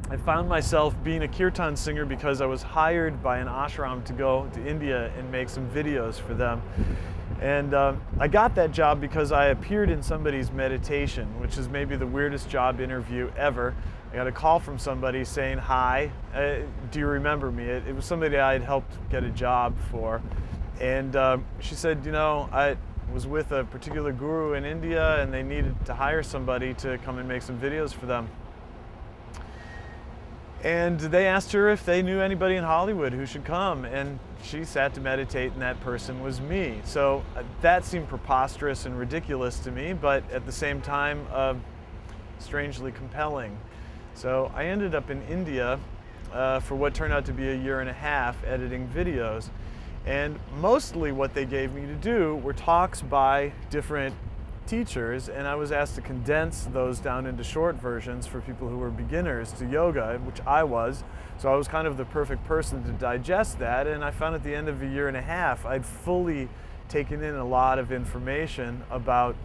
I found myself being a Kirtan singer because I was hired by an ashram to go to India and make some videos for them. And I got that job because I appeared in somebody's meditation, which is maybe the weirdest job interview ever. I got a call from somebody saying, "Hi, do you remember me?" It was somebody I had helped get a job for. And she said, "You know, I was with a particular guru in India and they needed to hire somebody to come and make some videos for them." And they asked her if they knew anybody in Hollywood who should come, and she sat to meditate, and that person was me. So that seemed preposterous and ridiculous to me, but at the same time, strangely compelling. So I ended up in India for what turned out to be a year and a half editing videos. And mostly what they gave me to do were talks by different teachers, and I was asked to condense those down into short versions for people who were beginners to yoga, which I was. So I was kind of the perfect person to digest that, and I found at the end of a year and a half I'd fully taken in a lot of information about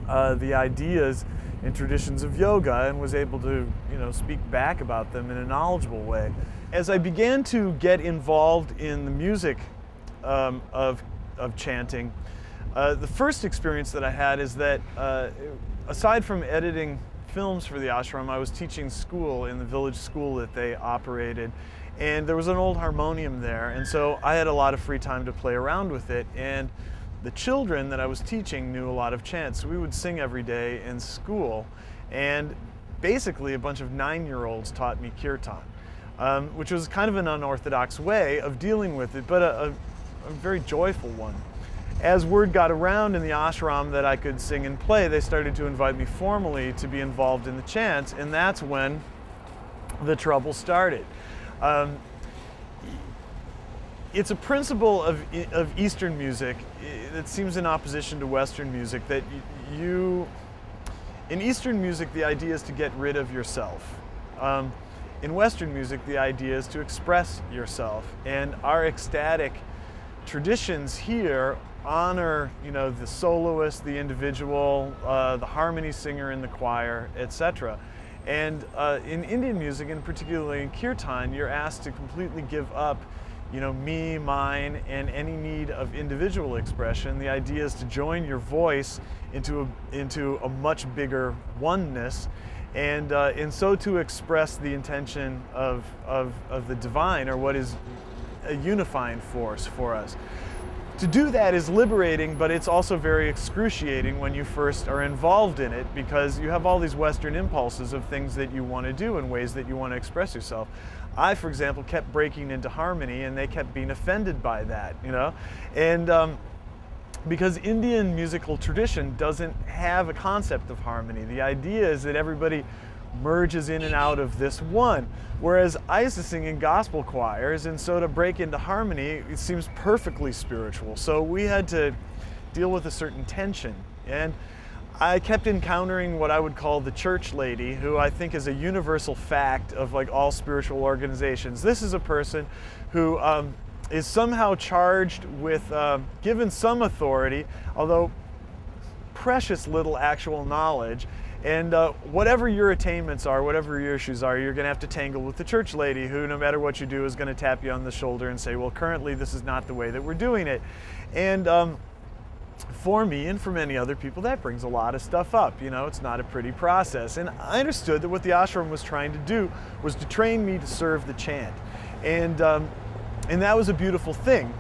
the ideas and traditions of yoga, and was able to, you know, speak back about them in a knowledgeable way. As I began to get involved in the music of chanting, the first experience that I had is that aside from editing films for the ashram, I was teaching school in the village school that they operated, and there was an old harmonium there, and so I had a lot of free time to play around with it, and the children that I was teaching knew a lot of chants, so we would sing every day in school, and basically a bunch of 9-year-olds taught me Kirtan, which was kind of an unorthodox way of dealing with it, but a very joyful one. As word got around in the ashram that I could sing and play, they started to invite me formally to be involved in the chants, and that's when the trouble started. It's a principle of Eastern music that seems in opposition to Western music, that in Eastern music the idea is to get rid of yourself. In Western music the idea is to express yourself, and our ecstatic traditions here honor, you know, the soloist, the individual, the harmony singer in the choir, etc. And in Indian music, and particularly in Kirtan, you're asked to completely give up, you know, me, mine, and any need of individual expression. The idea is to join your voice into a much bigger oneness, and so to express the intention of the divine, or what is a unifying force for us. To do that is liberating, but it's also very excruciating when you first are involved in it, because you have all these Western impulses of things that you want to do and ways that you want to express yourself. I, for example, kept breaking into harmony, and they kept being offended by that, you know? And because Indian musical tradition doesn't have a concept of harmony. The idea is that everybody merges in and out of this one. Whereas I used to sing in gospel choirs, and so to break into harmony, it seems perfectly spiritual. So we had to deal with a certain tension. And I kept encountering what I would call the church lady, who I think is a universal fact of like all spiritual organizations. This is a person who is somehow charged with, given some authority, although precious little actual knowledge. And whatever your attainments are, whatever your issues are, you're going to have to tangle with the church lady, who, no matter what you do, is going to tap you on the shoulder and say, well, currently this is not the way that we're doing it. And for me, and for many other people, that brings a lot of stuff up. You know, it's not a pretty process. And I understood that what the ashram was trying to do was to train me to serve the chant. And that was a beautiful thing.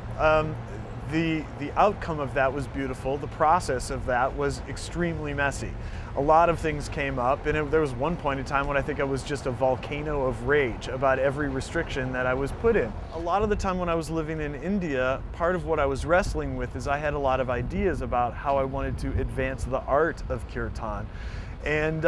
The outcome of that was beautiful. The process of that was extremely messy. A lot of things came up, and there was one point in time when I think I was just a volcano of rage about every restriction that I was put in. A lot of the time when I was living in India, part of what I was wrestling with is I had a lot of ideas about how I wanted to advance the art of Kirtan. And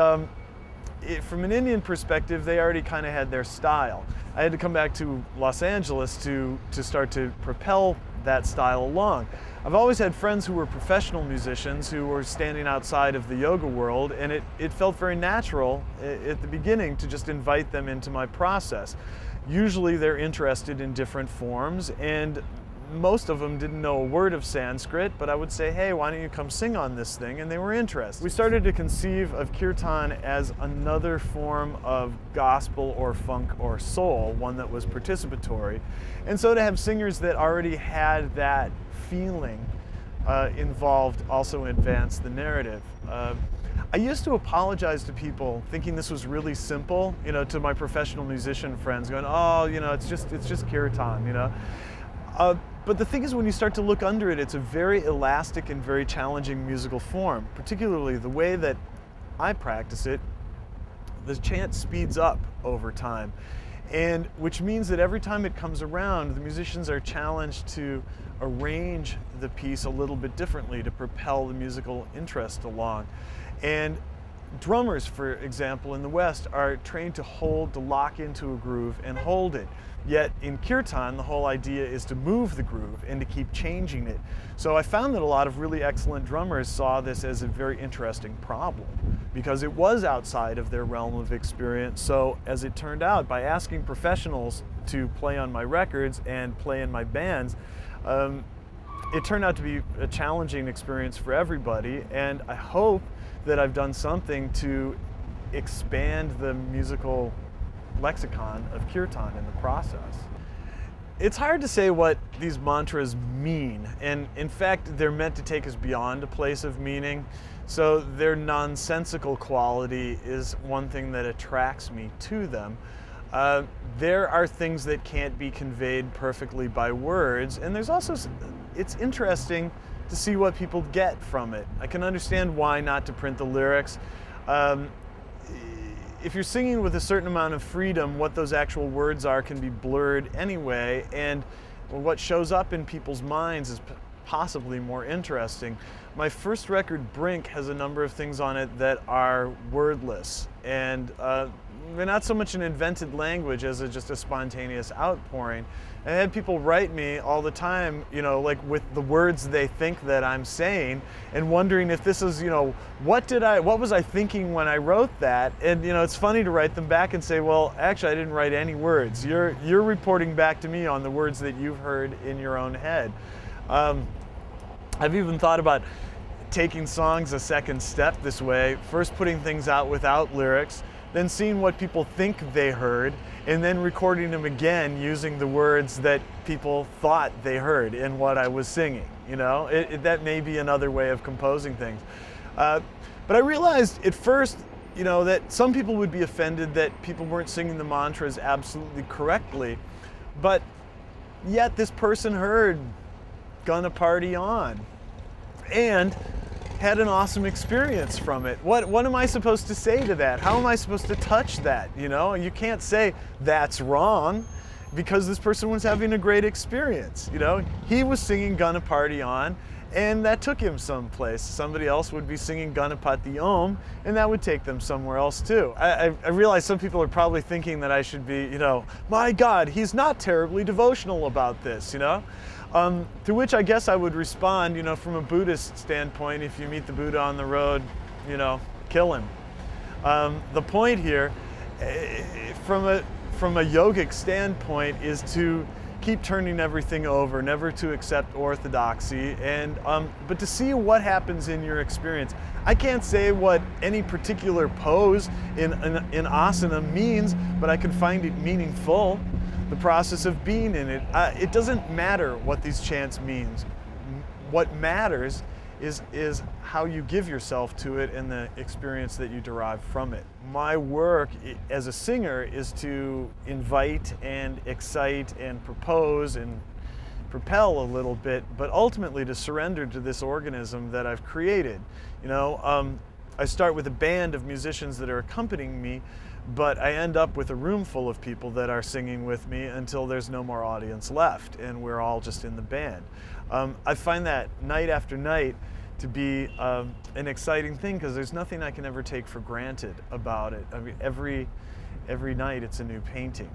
from an Indian perspective, they already kind of had their style. I had to come back to Los Angeles to start to propel that style along. I've always had friends who were professional musicians who were standing outside of the yoga world, and it felt very natural at the beginning to just invite them into my process. Usually they're interested in different forms, and most of them didn't know a word of Sanskrit, but I would say, hey, why don't you come sing on this thing? And they were interested. We started to conceive of Kirtan as another form of gospel or funk or soul, one that was participatory. And so to have singers that already had that feeling involved also advanced the narrative. I used to apologize to people thinking this was really simple, you know, to my professional musician friends going, oh, you know, it's just Kirtan, you know. But the thing is, when you start to look under it, it's a very elastic and very challenging musical form. Particularly the way that I practice it, the chant speeds up over time. And which means that every time it comes around, the musicians are challenged to arrange the piece a little bit differently to propel the musical interest along. And drummers, for example, in the West are trained to hold, to lock into a groove and hold it. Yet in Kirtan, the whole idea is to move the groove and to keep changing it. So I found that a lot of really excellent drummers saw this as a very interesting problem because it was outside of their realm of experience. So as it turned out, by asking professionals to play on my records and play in my bands, it turned out to be a challenging experience for everybody. And I hope that I've done something to expand the musical lexicon of Kirtan in the process. It's hard to say what these mantras mean, and in fact they're meant to take us beyond a place of meaning, so their nonsensical quality is one thing that attracts me to them. There are things that can't be conveyed perfectly by words, and there's also, it's interesting to see what people get from it. I can understand why not to print the lyrics. If you're singing with a certain amount of freedom, what those actual words are can be blurred anyway, and what shows up in people's minds is possibly more interesting. My first record, Brink, has a number of things on it that are wordless, and they're not so much an invented language as just a spontaneous outpouring. I had people write me all the time, you know, like with the words they think that I'm saying, and wondering if this is, you know, what was I thinking when I wrote that? And you know, it's funny to write them back and say, well, actually, I didn't write any words. You're reporting back to me on the words that you've heard in your own head. I've even thought about taking songs a second step this way, first putting things out without lyrics, then seeing what people think they heard, and then recording them again using the words that people thought they heard in what I was singing. You know, that may be another way of composing things. But I realized at first, you know, that some people would be offended that people weren't singing the mantras absolutely correctly, but yet this person heard "Gonna Party On" and had an awesome experience from it. What am I supposed to say to that? How am I supposed to touch that? You know, you can't say that's wrong because this person was having a great experience. You know, he was singing "Gonna Party On" and that took him someplace. Somebody else would be singing "Ganapati Om" and that would take them somewhere else too. I realize some people are probably thinking that I should be, you know, my God, he's not terribly devotional about this, you know? To which I guess I would respond, you know, from a Buddhist standpoint, if you meet the Buddha on the road, you know, kill him. The point here, from a yogic standpoint, is to keep turning everything over, never to accept orthodoxy, and but to see what happens in your experience. I can't say what any particular pose in asana means, but I can find it meaningful. The process of being in it. It doesn't matter what these chants means. What matters is how you give yourself to it and the experience that you derive from it. My work as a singer is to invite and excite and propose and propel a little bit, but ultimately to surrender to this organism that I've created. You know, I start with a band of musicians that are accompanying me, but I end up with a room full of people that are singing with me until there's no more audience left and we're all just in the band. I find that night after night to be an exciting thing because there's nothing I can ever take for granted about it. I mean, every night it's a new painting.